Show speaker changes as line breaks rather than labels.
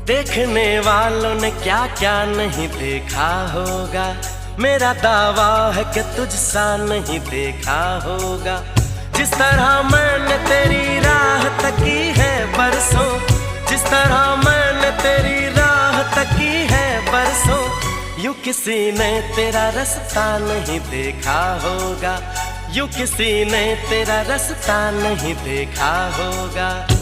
देखने वालों ने क्या क्या नहीं देखा होगा। मेरा दावा है कि तुझसा नहीं देखा होगा। जिस तरह मैंने तेरी राह तकी है बरसों, जिस तरह मैंने तेरी राह तकी है बरसों, यूं किसी ने तेरा रास्ता नहीं देखा होगा। यूं किसी ने तेरा रास्ता नहीं देखा होगा।